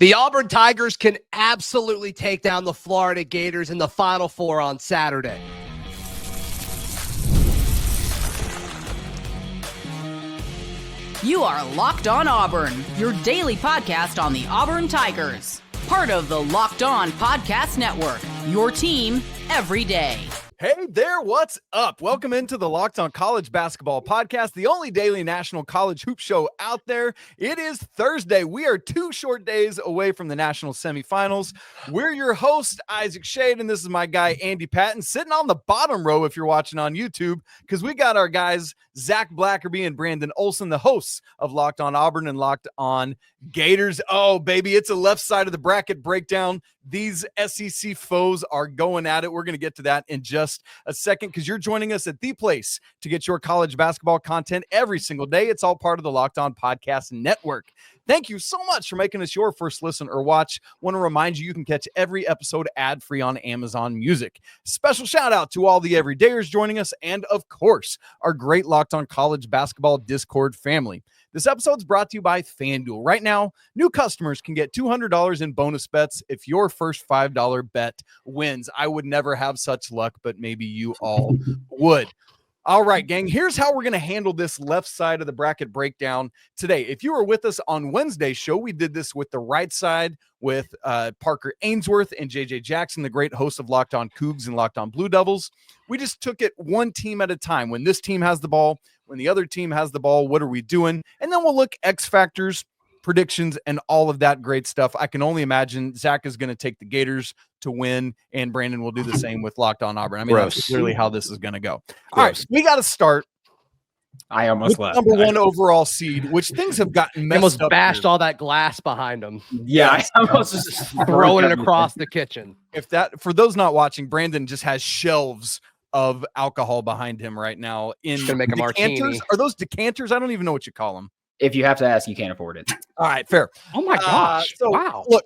The Auburn Tigers can absolutely take down the Florida Gators in the Final Four on Saturday. You are Locked On Auburn, your daily podcast on the Auburn Tigers. Part of the Locked On Podcast Network, your team every day. Hey there, what's up? Welcome into the Locked On College Basketball Podcast, the only daily national college hoop show out there. It is Thursday. We are 2 short days away from the national semifinals. We're your host, Isaac Shade, and this is my guy, Andy Patton, sitting on the bottom row if you're watching on YouTube, because we got our guys, Zac Blackerby and Brandon Olsen, the hosts of Locked On Auburn and Locked On Gators. Oh, baby, it's a left side of the bracket breakdown. These SEC foes are going at it. We're going to get to that in just a second because you're joining us at the place to get your college basketball content every single day. It's all part of the Locked On Podcast Network. Thank you so much for making us your first listen or watch. Want to remind you can catch every episode ad-free on Amazon Music. Special shout out to all the everydayers joining us and, of course, our great Locked On College Basketball Discord family. This episode's brought to you by FanDuel. Right now, new customers can get $200 in bonus bets if your first $5 bet wins. I would never have such luck, but maybe you all would. All right, gang, here's how we're going to handle this left side of the bracket breakdown today. If you were with us on Wednesday's show, we did this with the right side with Parker Ainsworth and JJ Jackson, the great host of Locked On Cougs and Locked On Blue Devils. We just took it one team at a time. When this team has the ball, when the other team has the ball, what are we doing? And then we'll look X factors, predictions, and all of that great stuff. I can only imagine Zac is going to take the Gators to win, and Brandon will do the same with Locked On Auburn. I mean, that's clearly how this is going to go. All right, we got to start. I almost left. Number 1 overall seed, which things have gotten messed almost up. Bashed here. all that glass behind him. Yeah, I almost just throwing it across the kitchen. If that, for those not watching, Brandon just has shelves of alcohol behind him right now. In gonna make a martini. Are those decanters? I don't even know what you call them. If you have to ask, you can't afford it. All right, fair. Oh my gosh! Wow. Look,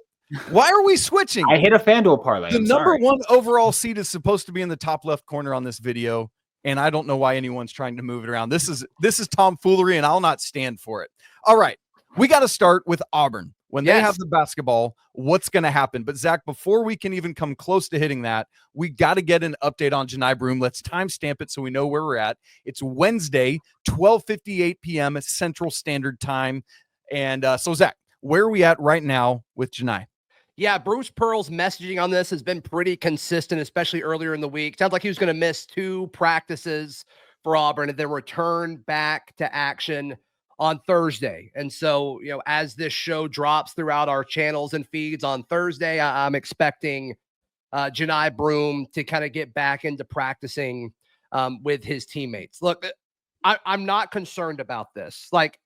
why are we switching? I hit a FanDuel parlay. The number 1 overall seed is supposed to be in the top left corner on this video, and I don't know why anyone's trying to move it around. This is tomfoolery, and I'll not stand for it. All right, we got to start with Auburn. When they have the basketball, what's going to happen? But Zac, before we can even come close to hitting that, we got to get an update on Johni Broome. Let's timestamp it so we know where we're at. It's Wednesday, 12:58 p.m. Central Standard Time. And so, Zac, where are we at right now with Johni? Yeah, Bruce Pearl's messaging on this has been pretty consistent, especially earlier in the week. Sounds like he was going to miss 2 practices for Auburn and then return back to action on Thursday. And so, as this show drops throughout our channels and feeds on Thursday, I'm expecting Johni Broome to kind of get back into practicing with his teammates. Look, I'm not concerned about this. Like,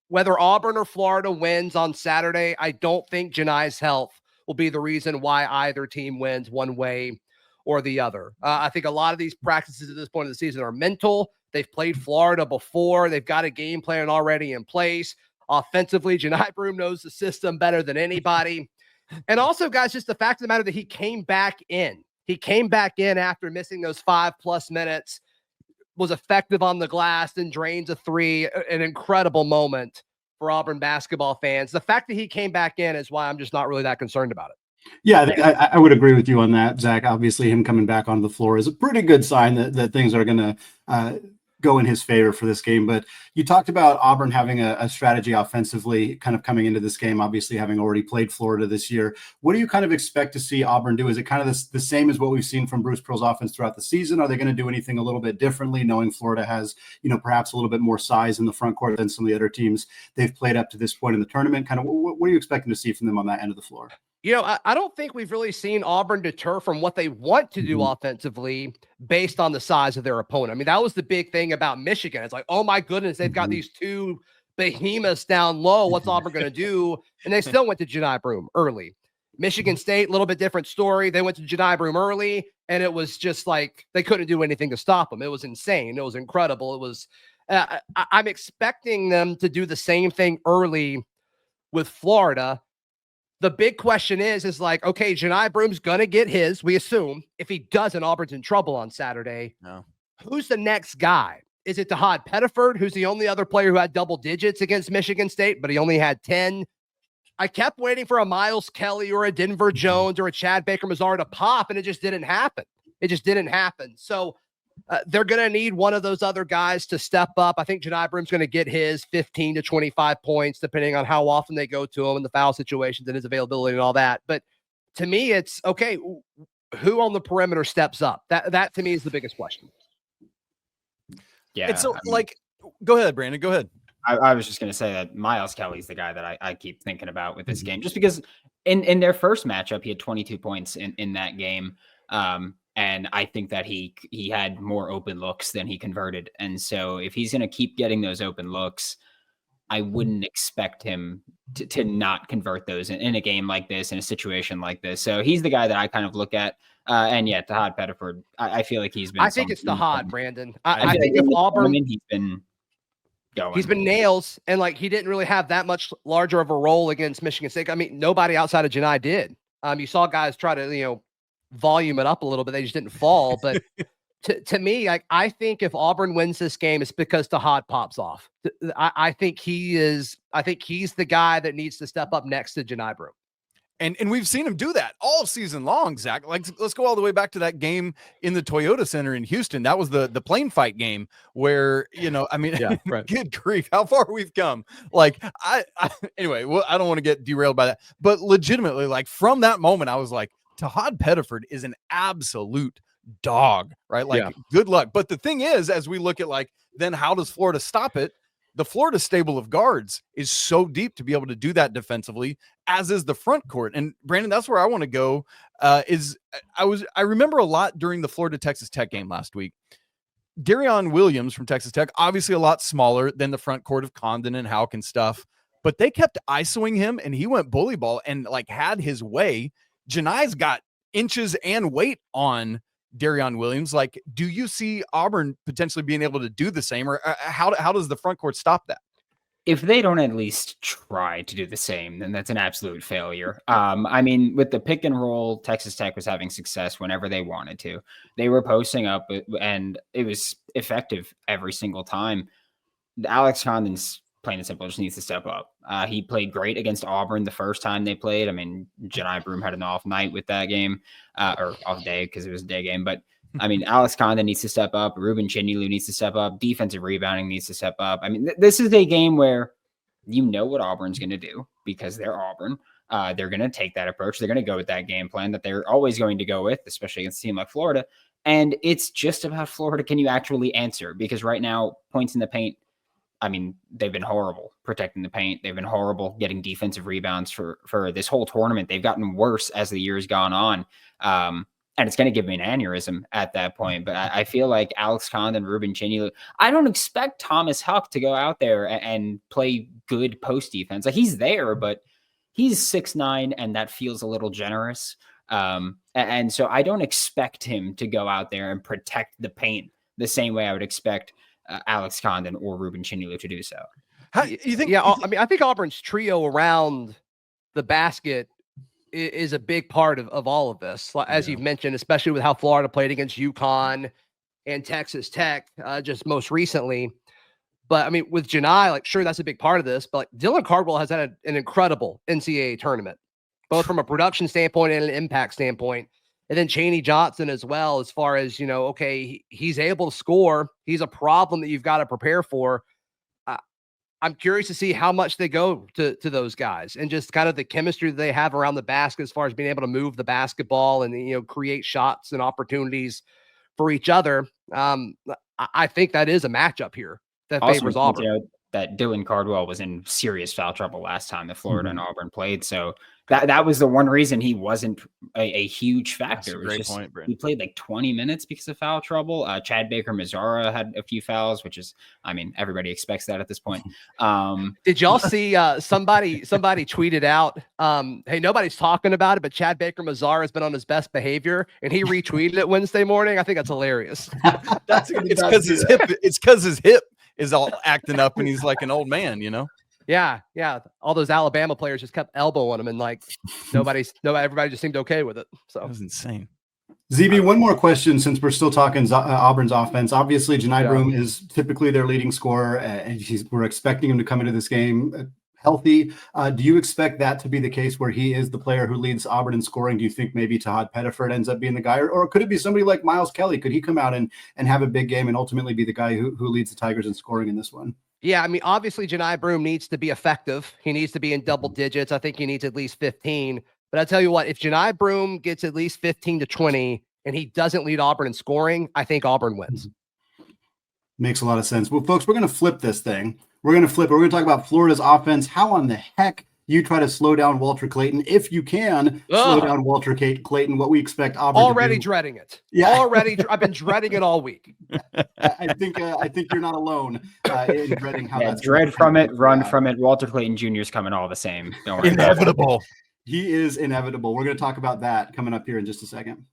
whether Auburn or Florida wins on Saturday, I don't think Johni's health will be the reason why either team wins one way or the other. I think a lot of these practices at this point of the season are mental. They've played Florida before. They've got a game plan already in place. Offensively, Johni Broome knows the system better than anybody. And also, guys, just the fact of the matter that he came back in. He came back in after missing those 5+ minutes, was effective on the glass, and drains a 3. An incredible moment for Auburn basketball fans. The fact that he came back in is why I'm just not really that concerned about it. Yeah, I would agree with you on that, Zac. Obviously, him coming back onto the floor is a pretty good sign that things are going to go in his favor for this game. But you talked about Auburn having a strategy offensively kind of coming into this game, obviously having already played Florida this year. What do you kind of expect to see Auburn do? Is it kind of the same as what we've seen from Bruce Pearl's offense throughout the season? Are they going to do anything a little bit differently, knowing Florida has, perhaps a little bit more size in the front court than some of the other teams they've played up to this point in the tournament? Kind of what are you expecting to see from them on that end of the floor? I don't think we've really seen Auburn deter from what they want to do offensively based on the size of their opponent. I mean, that was the big thing about Michigan. It's like, oh my goodness, they've got these 2 behemoths down low. What's Auburn going to do? And they still went to Johni Broome early. Michigan State, a little bit different story. They went to Johni Broome early, and it was just like they couldn't do anything to stop them. It was insane. It was incredible. It was. I'm expecting them to do the same thing early with Florida. The big question is like, okay, Johni Broome's going to get his, we assume. If he doesn't, Auburn's in trouble on Saturday. No. Who's the next guy? Is it Tahaad Pettiford, who's the only other player who had double digits against Michigan State, but he only had 10? I kept waiting for a Miles Kelly or a Denver Jones or a Chad Baker-Mazara to pop, and it just didn't happen. So they're going to need one of those other guys to step up. I think Johni Broome's going to get his 15 to 25 points, depending on how often they go to him and the foul situations and his availability and all that. But to me, it's okay. Who on the perimeter steps up? That to me is the biggest question. Yeah. And so, go ahead, Brandon. Go ahead. I was just going to say that Miles Kelly's the guy that I keep thinking about with this game, just because in their first matchup, he had 22 points in that game. And I think that he had more open looks than he converted. And so if he's going to keep getting those open looks, I wouldn't expect him to not convert those in a game like this, in a situation like this. So he's the guy that I kind of look at. And yeah, Tahaad Pettiford, I feel like he's been. I think it's Tahaad, Brandon. I think if Auburn, he's been going. He's been nails, and he didn't really have that much larger of a role against Michigan State. I mean, nobody outside of Johni did. You saw guys try to volume it up a little bit. They just didn't fall. But to me, I think if Auburn wins this game, it's because Tahaad pops off. I think he's the guy that needs to step up next to Johni Broome. And we've seen him do that all season long, Zach. Let's go all the way back to that game in the Toyota Center in Houston. That was the plane fight game where, yeah, right. Good grief, how far we've come. Anyway, well, I don't want to get derailed by that, but legitimately, from that moment, I was like, Tahaad Pettiford is an absolute dog, right? Good luck. But the thing is, as we look at then how does Florida stop it? The Florida stable of guards is so deep to be able to do that defensively, as is the front court. And Brandon, that's where I want to go. I remember a lot during the Florida Texas Tech game last week. Darion Williams from Texas Tech, obviously a lot smaller than the front court of Condon and Houck and stuff, but they kept ISOing him and he went bully ball and had his way. Johni's got inches and weight on Darion Williams. Do you see Auburn potentially being able to do the same, or how does the front court stop that? If they don't at least try to do the same, then that's an absolute failure. I mean, with the pick and roll, Texas Tech was having success whenever they wanted to. They were posting up, and it was effective every single time. Alex Condon's plain and simple just needs to step up. He played great against Auburn the first time they played. I mean, Johni Broome had an off night with that game, or off day because it was a day game. But I mean, Alex Condon needs to step up. Ruben Chinelu needs to step up. Defensive rebounding needs to step up. I mean, this is a game where what Auburn's going to do because they're Auburn. They're going to take that approach. They're going to go with that game plan that they're always going to go with, especially against a team like Florida. And it's just about Florida. Can you actually answer? Because right now, points in the paint, I mean, they've been horrible protecting the paint. They've been horrible getting defensive rebounds for this whole tournament. They've gotten worse as the year's gone on. And it's going to give me an aneurysm at that point. But I feel like Alex Condon, Ruben Chinelu, I don't expect Thomas Huck to go out there and play good post defense. He's there, but he's 6'9", and that feels a little generous. And so I don't expect him to go out there and protect the paint the same way I would expect Alex Condon or Ruben Chinelu to do so. How you think? Yeah, I mean, I think Auburn's trio around the basket is a big part of all of this, as you've mentioned, especially with how Florida played against UConn and Texas Tech just most recently. But I mean, with Johni, sure, that's a big part of this, but Dylan Cardwell has had an incredible NCAA tournament, both from a production standpoint and an impact standpoint. And then Chaney Johnson as well, as far as, he's able to score. He's a problem that you've got to prepare for. I'm curious to see how much they go to those guys and just kind of the chemistry that they have around the basket as far as being able to move the basketball and, create shots and opportunities for each other. I think that is a matchup here that favors Auburn. That Dylan Cardwell was in serious foul trouble last time that Florida and Auburn played. So that was the one reason he wasn't a huge factor. That's a great point, Brandon. He played 20 minutes because of foul trouble. Chad Baker-Mazara had a few fouls, which is, I mean, everybody expects that at this point. Did y'all see somebody tweeted out, hey, nobody's talking about it, but Chad Baker-Mazara has been on his best behavior, and he retweeted it Wednesday morning. I think that's hilarious. It's because his hip is all acting up and he's like an old man, Yeah. All those Alabama players just kept elbowing him, and everybody just seemed okay with it. So that was insane. ZB, one more question since we're still talking Auburn's offense. Obviously, Johni Broome is typically their leading scorer, and we're expecting him to come into this game healthy. Do you expect that to be the case where he is the player who leads Auburn in scoring? Do you think maybe Tahaad Pettiford ends up being the guy, or could it be somebody like Miles Kelly? Could he come out and have a big game and ultimately be the guy who leads the Tigers in scoring in this one? Yeah, I mean, obviously, Johni Broome needs to be effective. He needs to be in double digits. I think he needs at least 15. But I tell you what, if Johni Broome gets at least 15 to 20 and he doesn't lead Auburn in scoring, I think Auburn wins. Makes a lot of sense. Well, folks, we're going to flip this thing. We're going to flip it. We're going to talk about Florida's offense. How on the heck you try to slow down Walter Clayton, if you can slow down Walter Clayton, what we expect Auburn already to do. Dreading it. Yeah. Already. I've been dreading it all week. I think you're not alone in dreading how that's dread from it, run from it. Walter Clayton Jr. is coming all the same. Don't worry. Inevitable. He is inevitable. We're going to talk about that coming up here in just a second.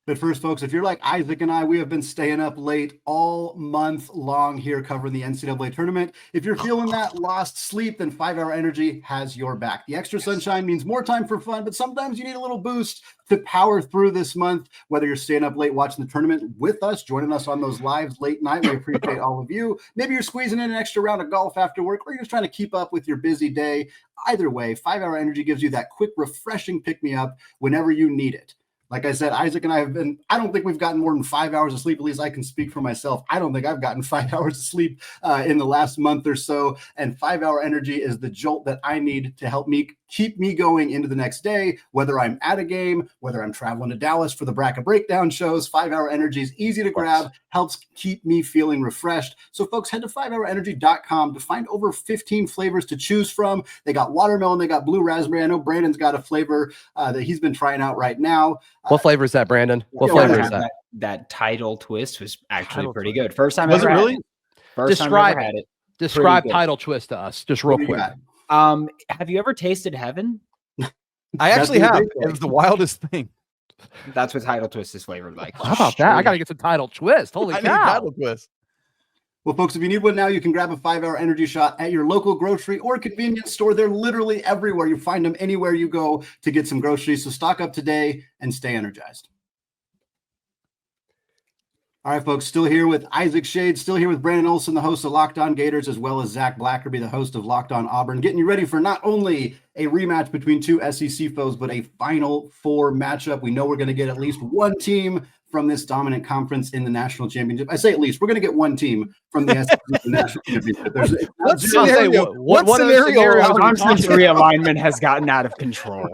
But first, folks, if you're like Isaac and I, we have been staying up late all month long here covering the NCAA tournament. If you're feeling that lost sleep, then 5 Hour Energy has your back. The extra sunshine means more time for fun, but sometimes you need a little boost to power through this month. Whether you're staying up late watching the tournament with us, joining us on those lives late night, we appreciate all of you. Maybe you're squeezing in an extra round of golf after work, or you're just trying to keep up with your busy day. Either way, 5 Hour Energy gives you that quick, refreshing pick-me-up whenever you need it. Like I said, Isaac and I I don't think we've gotten more than 5 hours of sleep. At least I can speak for myself. I don't think I've gotten 5 hours of sleep in the last month or so. And 5 Hour Energy is the jolt that I need to help me keep me going into the next day, whether I'm at a game, whether I'm traveling to Dallas for the Bracket Breakdown shows. 5 Hour Energy is easy to grab, helps keep me feeling refreshed. So folks, head to 5hourenergy.com to find over 15 flavors to choose from. They got watermelon, they got blue raspberry. I know Brandon's got a flavor that he's been trying out right now. What flavor is that, Brandon? What flavor is that? That title twist was actually pretty good. First time was I ever it really? had it. First time I ever had it. Describe title twist to us, just real quick. Have you ever tasted heaven? I actually have. It was the wildest thing. That's what title twist is flavored like. How about that? I got to get some title twist. Holy I need cow. title twist. Well, folks, if you need one now, you can grab a 5 Hour Energy shot at your local grocery or convenience store. They're literally everywhere. You find them anywhere you go to get some groceries. So stock up today and stay energized. All right, folks, still here with Isaac Shade, still here with Brandon Olsen, the host of Locked On Gators, as well as Zac Blackerby, the host of Locked On Auburn, getting you ready for not only a rematch between two SEC foes, but a Final Four matchup. We know we're going to get at least one team from this dominant conference in the national championship. I say at least, we're going to get one team from the SEC in the national championship. What scenario? Conference realignment has gotten out of control.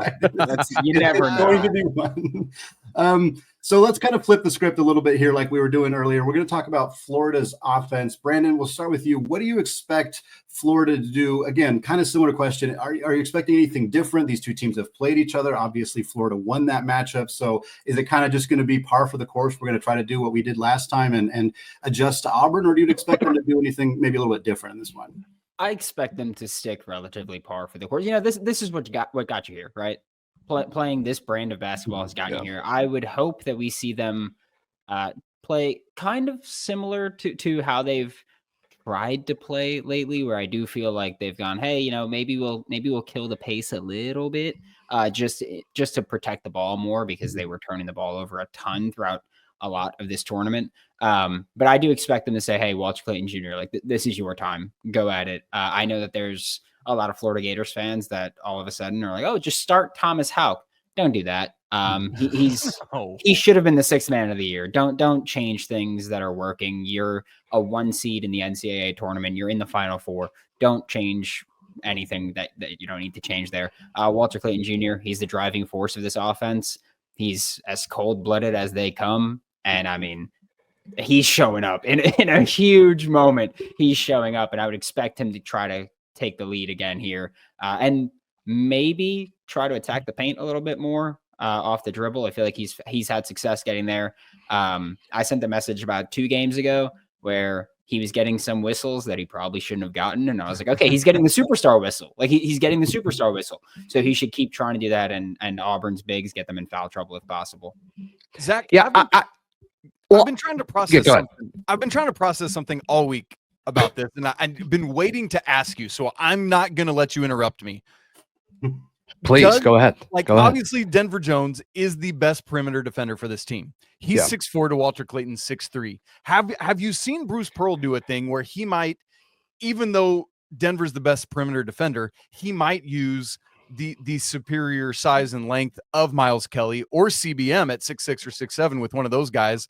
You never know. Going to be one. So let's kind of flip the script a little bit here like we were doing earlier. We're going to talk about Florida's offense. Brandon, we'll start with you. What do you expect Florida to do? Again, kind of similar question. Are you expecting anything different? These two teams have played each other. Obviously, Florida won that matchup. So is it kind of just going to be par for the course? We're going to try to do what we did last time and adjust to Auburn, or do you expect them to do anything maybe a little bit different in this one? I expect them to stick relatively par for the course. You know, this is what got you here, right? Playing this brand of basketball has gotten here. I would hope that we see them play kind of similar to how they've tried to play lately, where I do feel like they've gone, hey, you know, maybe we'll kill the pace a little bit, just to protect the ball more, because they were turning the ball over a ton throughout a lot of this tournament. But I do expect them to say, hey, Walter Clayton Jr., like this is your time. Go at it. I know that there's a lot of Florida Gators fans that all of a sudden are like, oh, just start Thomas Houck. Don't do that. He should have been the 6th man of the year. Don't change things that are working. You're a 1 seed in the NCAA tournament. You're in the Final Four. Don't change anything that you don't need to change there. Walter Clayton Jr., he's the driving force of this offense. He's as cold-blooded as they come. And I mean, he's showing up in a huge moment. He's showing up, and I would expect him to try to take the lead again here, and maybe try to attack the paint a little bit more off the dribble. I feel like he's had success getting there. I sent a message about 2 games ago where he was getting some whistles that he probably shouldn't have gotten, and I was like, okay, he's getting the superstar whistle. Like he's getting the superstar whistle, so he should keep trying to do that. And Auburn's bigs get them in foul trouble if possible. Zach, yeah, I've been trying to process something. I've been trying to process something all week about this, and I've been waiting to ask you, so I'm not going to let you interrupt me. Please go ahead. Obviously, Denver Jones is the best perimeter defender for this team. He's 6'4" to Walter Clayton 6'3". Have you seen Bruce Pearl do a thing where he might even though Denver's the best perimeter defender, he might use the superior size and length of Miles Kelly or CBM at 6'6" or 6'7" with one of those guys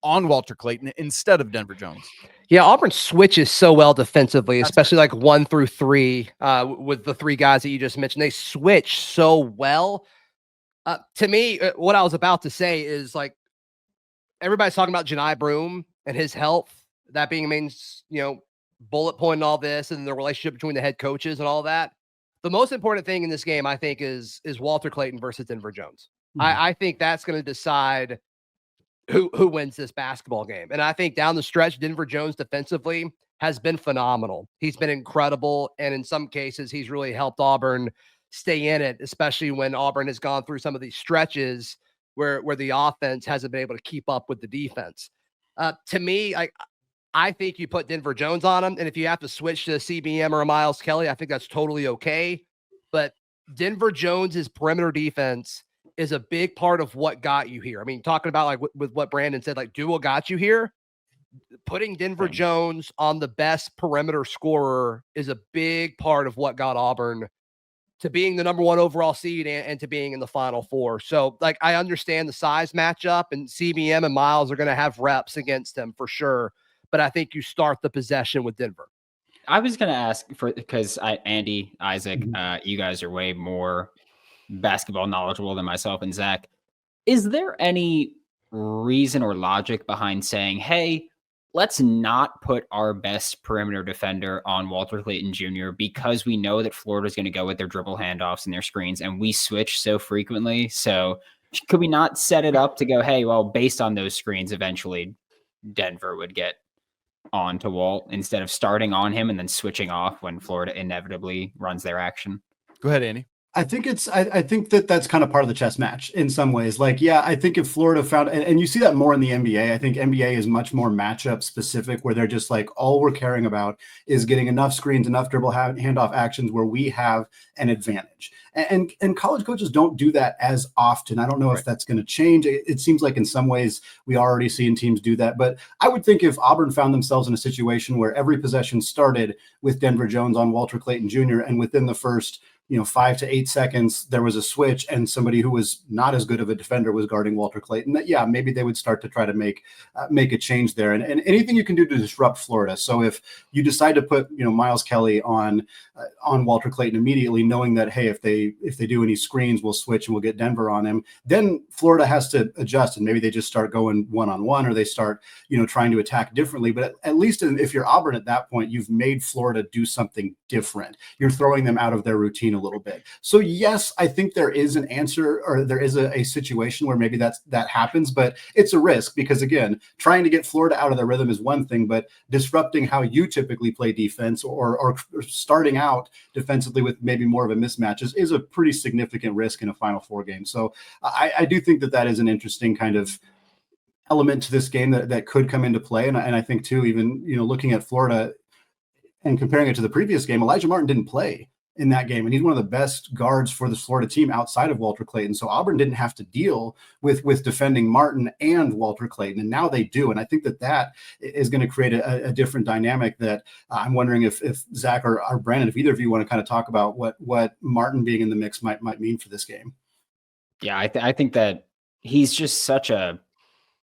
on Walter Clayton instead of Denver Jones. Yeah, Auburn switches so well defensively, especially like 1 through 3 with the 3 guys that you just mentioned. They switch so well. To me, what I was about to say is like everybody's talking about Johni Broome and his health, that being means, bullet point in all this and the relationship between the head coaches and all that. The most important thing in this game, I think, is Walter Clayton versus Denver Jones. I think that's going to decide who wins this basketball game. And I think down the stretch, Denver Jones defensively has been phenomenal. He's been incredible. And in some cases, he's really helped Auburn stay in it, especially when Auburn has gone through some of these stretches where the offense hasn't been able to keep up with the defense. To me, I think you put Denver Jones on him. And if you have to switch to a CBM or a Miles Kelly, I think that's totally okay. But Denver Jones's perimeter defense is a big part of what got you here. I mean, talking about like with what Brandon said, like duo got you here. Putting Denver Jones on the best perimeter scorer is a big part of what got Auburn to being the number 1 overall seed and to being in the Final Four. So like, I understand the size matchup and CBM and Miles are going to have reps against him for sure. But I think you start the possession with Denver. I was going to ask because Andy, Isaac, you guys are way more basketball knowledgeable than myself and Zach. Is there any reason or logic behind saying, hey, let's not put our best perimeter defender on Walter Clayton Jr. because we know that Florida's going to go with their dribble handoffs and their screens and we switch so frequently. So could we not set it up to go, hey, well, based on those screens, eventually Denver would get on to Walt instead of starting on him and then switching off when Florida inevitably runs their action? Go ahead, Andy. I think that's kind of part of the chess match in some ways. Like, yeah, I think if Florida found, and you see that more in the NBA, I think NBA is much more matchup specific where they're just like, all we're caring about is getting enough screens, enough dribble handoff actions where we have an advantage. And college coaches don't do that as often. I don't know if that's going to change. It seems like in some ways we already seen teams do that. But I would think if Auburn found themselves in a situation where every possession started with Denver Jones on Walter Clayton Jr. and within the first 5 to 8 seconds, there was a switch and somebody who was not as good of a defender was guarding Walter Clayton, that, yeah, maybe they would start to try to make a change there. And anything you can do to disrupt Florida. So if you decide to put, Miles Kelly on Walter Clayton immediately, knowing that, hey, if they do any screens, we'll switch and we'll get Denver on him, then Florida has to adjust and maybe they just start going one-on-one or they start, trying to attack differently. But at least if you're Auburn at that point, you've made Florida do something different. You're throwing them out of their routine a little bit. So yes, I think there is an answer, or there is a situation where maybe that happens, but it's a risk because, again, trying to get Florida out of their rhythm is one thing, but disrupting how you typically play defense or starting out defensively with maybe more of a mismatch is a pretty significant risk in a Final Four game. So I do think that is an interesting kind of element to this game that could come into play. And I think too, even, looking at Florida and comparing it to the previous game, Elijah Martin didn't play in that game. And he's one of the best guards for the Florida team outside of Walter Clayton. So Auburn didn't have to deal with defending Martin and Walter Clayton. And now they do. And I think that is going to create a different dynamic that I'm wondering if Zach or Brandon, if either of you want to kind of talk about what Martin being in the mix might mean for this game. Yeah, I think that he's just such a,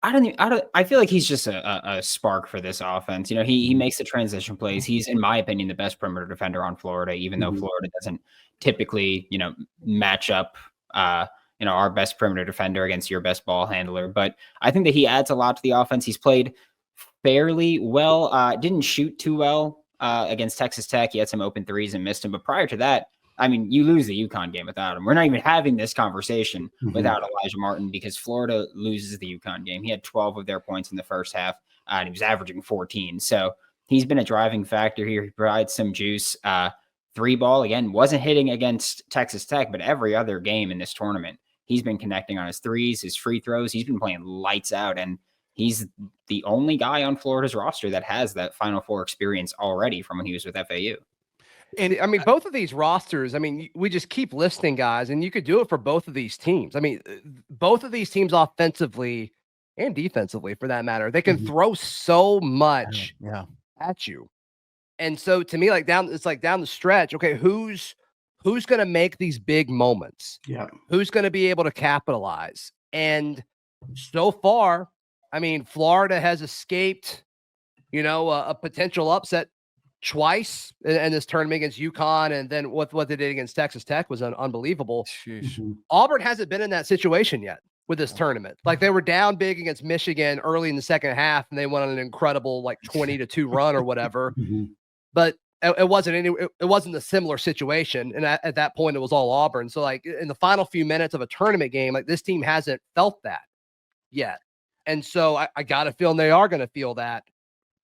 I feel like he's just a spark for this offense. He makes the transition plays. He's, in my opinion, the best perimeter defender on Florida, even though Florida doesn't typically, match up, our best perimeter defender against your best ball handler. But I think that he adds a lot to the offense. He's played fairly well. Didn't shoot too well against Texas Tech. He had some open threes and missed them. But prior to that, I mean, you lose the UConn game without him. We're not even having this conversation without Elijah Martin because Florida loses the UConn game. He had 12 of their points in the first half, and he was averaging 14. So he's been a driving factor here. He provides some juice. Three ball, again, wasn't hitting against Texas Tech, but every other game in this tournament, he's been connecting on his threes, his free throws. He's been playing lights out, and he's the only guy on Florida's roster that has that Final Four experience already from when he was with FAU. And I mean, both of these rosters, I mean, we just keep listing guys, and you could do it for both of these teams. I mean, both of these teams offensively and defensively, for that matter, they can throw so much at you. And so to me, it's like down the stretch. Okay, who's going to make these big moments? Yeah. Who's going to be able to capitalize? And so far, I mean, Florida has escaped, a potential upset twice in this tournament against UConn, and then what they did against Texas Tech was unbelievable. Auburn hasn't been in that situation yet with this tournament. Like, they were down big against Michigan early in the second half, and they went on an incredible 20-2 run or whatever. But it wasn't a similar situation, and at that point it was all Auburn. So in the final few minutes of a tournament game, this team hasn't felt that yet, and so I got a feeling they are going to feel that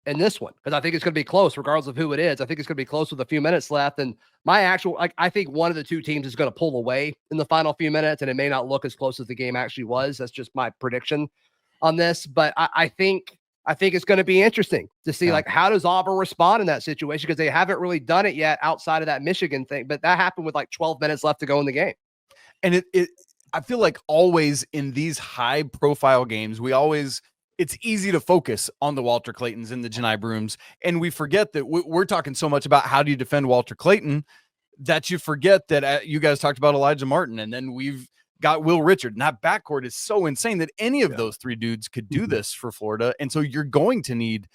in this one, because I think it's going to be close regardless of who it is. I think it's going to be close with a few minutes left, and I think one of the two teams is going to pull away in the final few minutes, and it may not look as close as the game actually was. That's just my prediction on this, but I think it's going to be interesting to see how does Auburn respond in that situation, because they haven't really done it yet outside of that Michigan thing, but that happened with 12 minutes left to go in the game. And I feel like always in these high profile games, it's easy to focus on the Walter Claytons and the Johni Broomes, and we forget that we're talking so much about how do you defend Walter Clayton that you forget that you guys talked about Elijah Martin, and then we've got Will Richard, and that backcourt is so insane that any of those three dudes could do this for Florida. And so you're going to need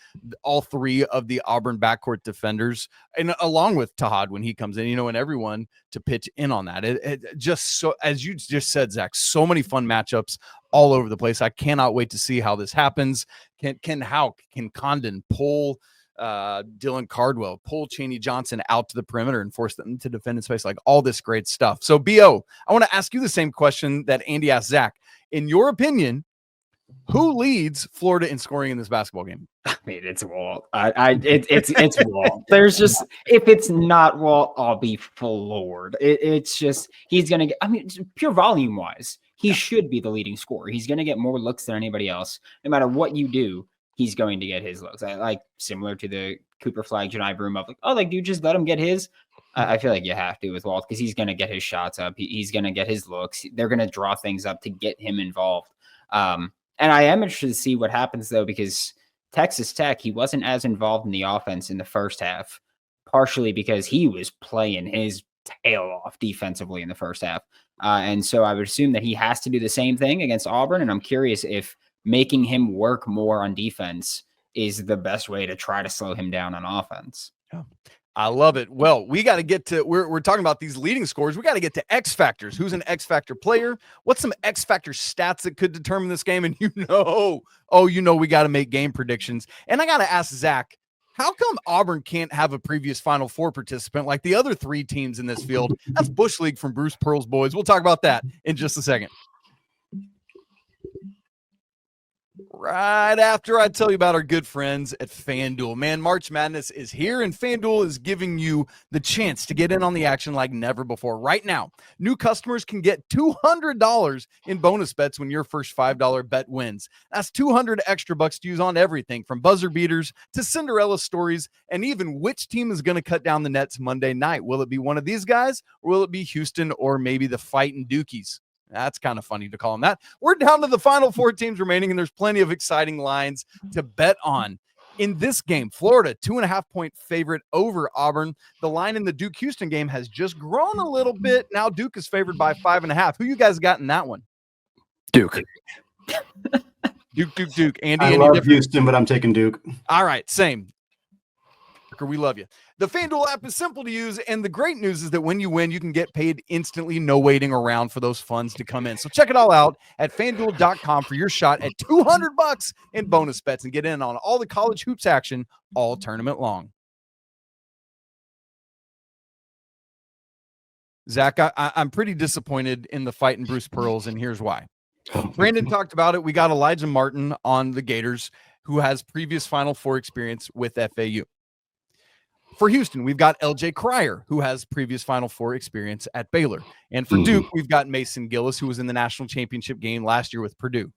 all three of the Auburn backcourt defenders, and along with Tahaad when he comes in, and everyone to pitch in on that. It just, so as you just said, Zach, so many fun matchups all over the place. I cannot wait to see how this happens. Can Condon pull Dylan Cardwell, pull Chaney Johnson out to the perimeter and force them to defend in space, all this great stuff. So BO, I want to ask you the same question that Andy asked Zach. In your opinion, who leads Florida in scoring in this basketball game? I mean, it's Walt. It's Walt. There's just, if it's not Walt, I'll be floored. It's just, he's going to get, pure volume wise, he should be the leading scorer. He's going to get more looks than anybody else. No matter what you do, he's going to get his looks. Similar to the Cooper Flag, Johni Broome up. Do you just let him get his? I feel like you have to with Walt, because he's going to get his shots up. He's going to get his looks. They're going to draw things up to get him involved. And I am interested to see what happens, though, because Texas Tech, he wasn't as involved in the offense in the first half, partially because he was playing his tail off defensively in the first half. And so I would assume that he has to do the same thing against Auburn. And I'm curious if making him work more on defense is the best way to try to slow him down on offense. Yeah. I love it. Well, we got to get to, we're talking about these leading scores. We got to get to X factors. Who's an X factor player? What's some X factor stats that could determine this game? And we got to make game predictions. And I got to ask Zach, how come Auburn can't have a previous Final Four participant like the other three teams in this field? That's Bush League from Bruce Pearl's boys. We'll talk about that in just a second. Right after I tell you about our good friends at FanDuel. Man, March Madness is here, and FanDuel is giving you the chance to get in on the action like never before. Right now, new customers can get $200 in bonus bets when your first $5 bet wins. That's $200 extra bucks to use on everything from buzzer beaters to Cinderella stories, and even which team is going to cut down the nets Monday night. Will it be one of these guys, or will it be Houston, or maybe the Fightin' Dukies? That's kind of funny to call them that. We're down to the final four teams remaining, and there's plenty of exciting lines to bet on. In this game, Florida, 2.5-point favorite over Auburn. The line in the Duke-Houston game has just grown a little bit. Now Duke is favored by 5.5. Who you guys got in that one? Duke. Duke. Andy, I love Houston, but I'm taking Duke. All right, same. We love you. The FanDuel app is simple to use, and the great news is that when you win, you can get paid instantly, no waiting around for those funds to come in. So check it all out at FanDuel.com for your shot at $200 in bonus bets and get in on all the college hoops action all tournament long. Zach, I'm pretty disappointed in the fight in Bruce Pearls, and here's why. Brandon talked about it. We got Elijah Martin on the Gators, who has previous Final Four experience with FAU. For Houston, we've got LJ Cryer, who has previous Final Four experience at Baylor. And for Duke, we've got Mason Gillis, who was in the national championship game last year with Purdue.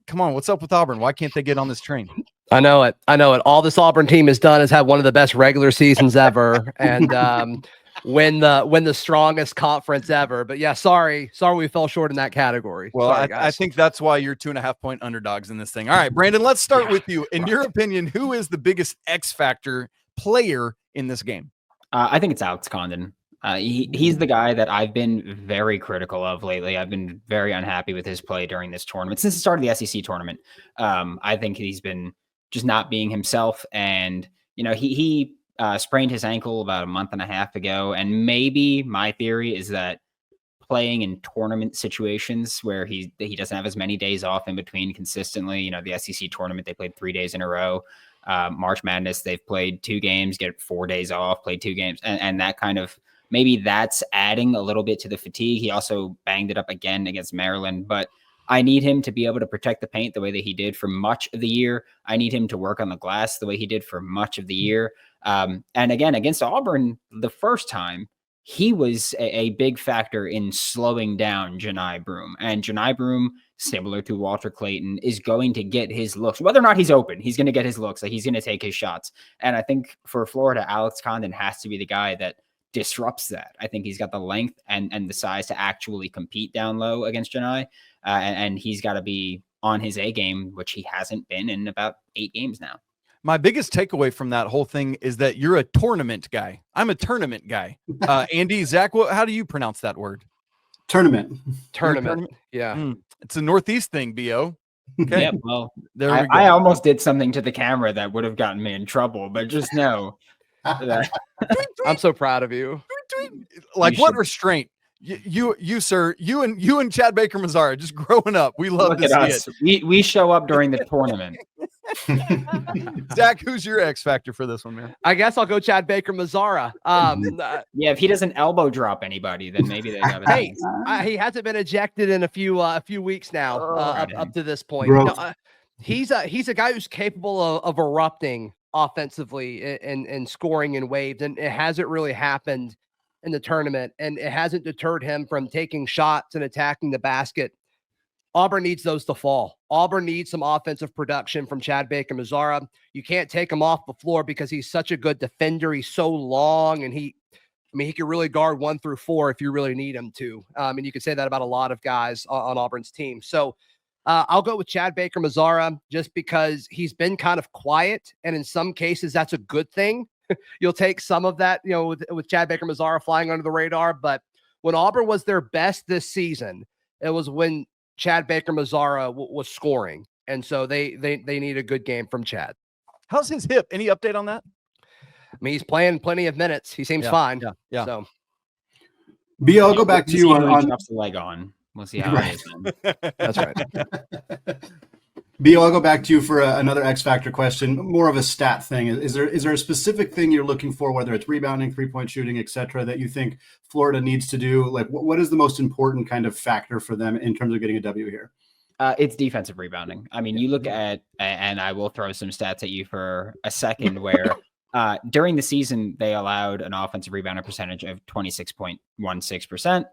Come on, what's up with Auburn? Why can't they get on this train? I know it. All this Auburn team has done is have one of the best regular seasons ever and win the strongest conference ever. But yeah, sorry we fell short in that category. Well, sorry, I think that's why you're 2.5-point underdogs in this thing. All right, Brandon, let's start with you. In your opinion, who is the biggest X factor player in this game? I think it's Alex Condon. He's the guy that I've been very critical of lately. I've been very unhappy with his play during this tournament since the start of the SEC tournament. I think he's been just not being himself, and he sprained his ankle about a month and a half ago. And maybe my theory is that playing in tournament situations where he doesn't have as many days off in between consistently. The SEC tournament, they played 3 days in a row. March Madness, they've played 2 games, get 4 days off, played 2 games, and that kind of, maybe that's adding a little bit to the fatigue. He also banged it up again against Maryland, but I need him to be able to protect the paint the way that he did for much of the year. I need him to work on the glass the way he did for much of the year. And again, against Auburn, the first time, he was a big factor in slowing down Johni Broome. And Johni Broome, similar to Walter Clayton, is going to get his looks. Whether or not he's open, he's going to get his looks. Like, he's going to take his shots. And I think for Florida, Alex Condon has to be the guy that disrupts that. I think he's got the length and the size to actually compete down low against Johni. And he's got to be on his A game, which he hasn't been in about 8 games now. My biggest takeaway from that whole thing is that you're a tournament guy. I'm a tournament guy. Andy, Zach, how do you pronounce that word? Tournament. Yeah. It's a Northeast thing, BO. Okay. Yeah, well, there we go. I almost did something to the camera that would have gotten me in trouble, but just know that I'm so proud of you. Like, what restraint? You sir, you and Chad Baker Mazzara, just growing up. We love look this at us. We show up during the tournament. Zach, who's your X factor for this one, man? I guess I'll go Chad Baker Mazzara. Yeah, if he doesn't elbow drop anybody, then maybe they got Hey, he hasn't been ejected in a few weeks now, up to this point. He's a guy who's capable of erupting offensively and scoring in waves, and it hasn't really happened in the tournament, and it hasn't deterred him from taking shots and attacking the basket. Auburn needs those to fall. Auburn needs some offensive production from Chad Baker Mazzara. You can't take him off the floor because he's such a good defender. He's so long, and he can really guard 1 through 4 if you really need him to. And you can say that about a lot of guys on Auburn's team. So I'll go with Chad Baker Mazzara just because he's been kind of quiet, and in some cases that's a good thing. You'll take some of that, with Chad Baker Mazzara flying under the radar. But when Auburn was their best this season, it was when Chad Baker Mazzara was scoring. And so they need a good game from Chad. How's his hip? Any update on that? I mean, he's playing plenty of minutes. He seems fine. Yeah. So, B, I'll go back to you on drops the leg on. We'll see how it is. Then. That's right. B, I'll go back to you for another X factor question, more of a stat thing. Is there a specific thing you're looking for, whether it's rebounding, 3-point shooting, et cetera, that you think Florida needs to do? Like, what is the most important kind of factor for them in terms of getting a W here? It's defensive rebounding. I mean, you look at, and I will throw some stats at you for a second, where during the season, they allowed an offensive rebounding percentage of 26.16%.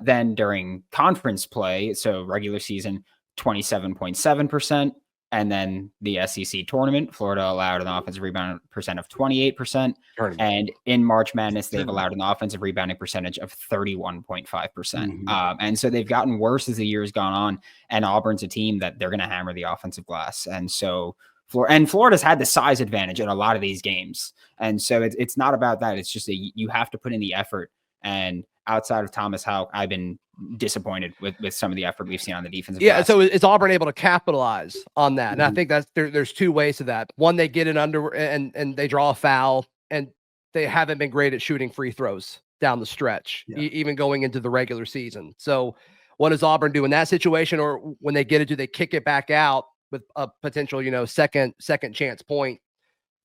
Then during conference play, so regular season, 27.7%. And then the SEC tournament, Florida allowed an offensive rebounding percent of 28%. And in March Madness, they've allowed an offensive rebounding percentage of 31.5%. And so they've gotten worse as the year has gone on. And Auburn's a team that they're going to hammer the offensive glass. And so Florida's had the size advantage in a lot of these games. And so it's not about that. It's just you have to put in the effort. And outside of Thomas Houck, I've been disappointed with some of the effort we've seen on the defensive glass. So is Auburn able to capitalize on that? And I think that's there's 2 ways to that. One, they get it under and they draw a foul, and they haven't been great at shooting free throws down the stretch, even going into the regular season. So what does Auburn do in that situation? Or when they get it, do they kick it back out with a potential, second chance point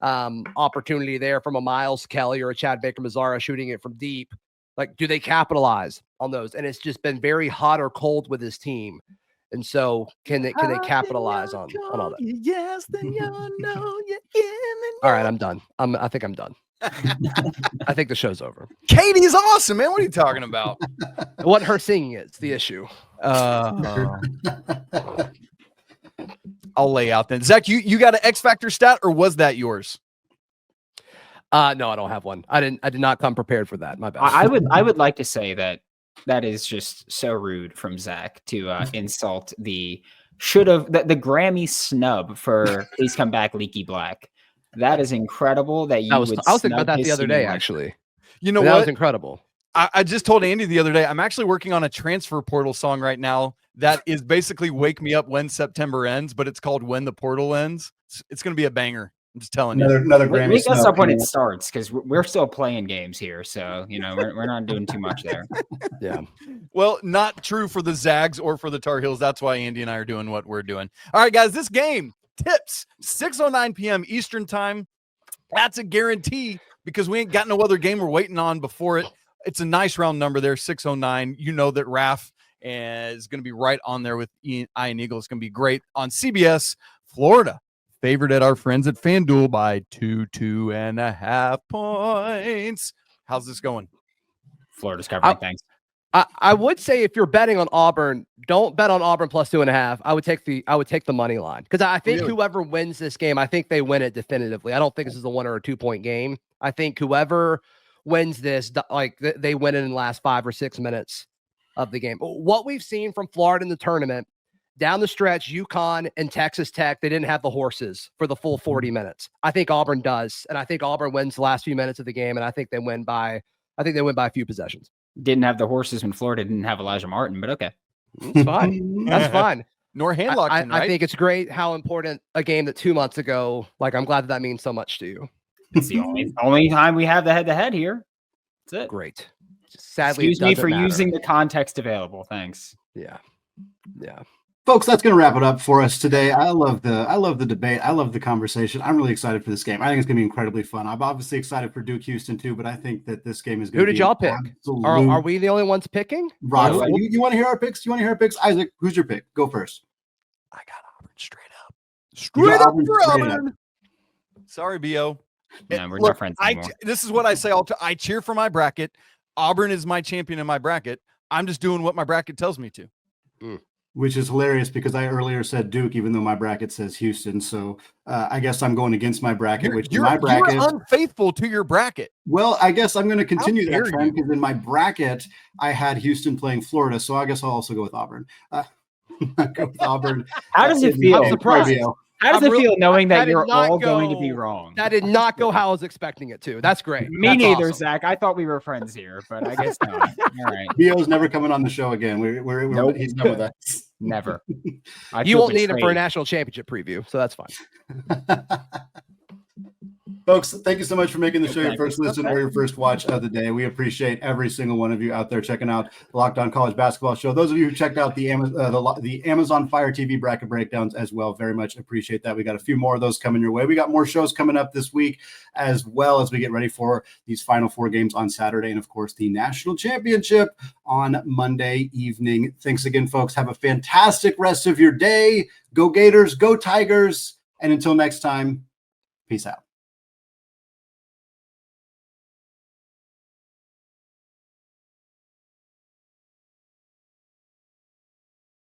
opportunity there from a Miles Kelly or a Chad Baker Mazzara shooting it from deep? Like, do they capitalize on those? And it's just been very hot or cold with his team. And so can they capitalize on all that? Yes, then you know you All right, I'm done. I think I'm done. I think the show's over. Katie's awesome, man. What are you talking about? What her singing is the issue. I'll lay out then. Zach, you got an X Factor stat, or was that yours? No, I don't have one. I did not come prepared for that. My bad. I would like to say that is just so rude from Zach to insult the Grammy snub for Please Come Back Leaky Black. That is incredible that you I was would thinking about snub that his the other season day, like actually. You know That was what? incredible. I just told Andy the other day, I'm actually working on a transfer portal song right now that is basically Wake Me Up When September Ends, but it's called When the Portal Ends. It's going to be a banger. I'm just telling you. Another Grammy. Wake us snub up when coming it up. starts, because we're still playing games here. So, we're not doing too much there. Yeah. Well, not true for the Zags or for the Tar Heels. That's why Andy and I are doing what we're doing. All right, guys, this game tips 6:09 p.m. Eastern time. That's a guarantee because we ain't got no other game we're waiting on before it. It's a nice round number there, 6:09. You know that Raf is going to be right on there with Ian Eagle. It's going to be great on CBS. Florida favored at our friends at FanDuel by 2.5 points. How's this going? Florida's covering. Thanks. I would say if you're betting on Auburn, don't bet on Auburn plus 2.5. I would take the money line because I think whoever wins this game, I think they win it definitively. I don't think this is a 1 or a 2 point game. I think whoever wins this, like they win it in the last 5 or 6 minutes of the game. What we've seen from Florida in the tournament down the stretch, UConn and Texas Tech, they didn't have the horses for the full 40 minutes. I think Auburn does, and I think Auburn wins the last few minutes of the game, and I think they win by a few possessions. Didn't have the horses when Florida didn't have Elijah Martin, but okay. It's fine. That's fine. Nor Handlockton, right? I think it's great how important a game that 2 months ago, like I'm glad that means so much to you. It's the only time we have the head-to-head here. That's it. Great. Sadly, excuse me for using the context available. Thanks. Yeah. Folks, that's going to wrap it up for us today. I love the debate. I love the conversation. I'm really excited for this game. I think it's going to be incredibly fun. I'm obviously excited for Duke Houston too, but I think that this game is going to be. Who did y'all pick? Are we the only ones picking? Rock. You want to hear our picks? Isaac, who's your pick? Go first. I got Auburn straight up. Straight up for Auburn. Sorry, B.O. No, we're not friends anymore. This is what I say. I cheer for my bracket. Auburn is my champion in my bracket. I'm just doing what my bracket tells me to. Which is hilarious because I earlier said Duke, even though my bracket says Houston. So I guess I'm going against my bracket, You're unfaithful to your bracket. Well, I guess I'm going to continue that trend because in my bracket, I had Houston playing Florida. So I guess I'll also go with Auburn. Go with Auburn. How does it feel? I'm surprised. How does it feel knowing that you're all going to be wrong? That did not go how I was expecting it to. That's great. Me neither, awesome. Zach. I thought we were friends here, but I guess not. All right. Bio's never coming on the show again. Nope. He's done with us. Never. You won't need him for a national championship preview, so that's fine. Folks, thank you so much for making the show your first listen or your first watch of the day. We appreciate every single one of you out there checking out the Locked On College Basketball Show. Those of you who checked out the Amazon Fire TV bracket breakdowns as well, very much appreciate that. We got a few more of those coming your way. We got more shows coming up this week as well as we get ready for these Final Four games on Saturday and, of course, the National Championship on Monday evening. Thanks again, folks. Have a fantastic rest of your day. Go Gators, go Tigers. And until next time, peace out.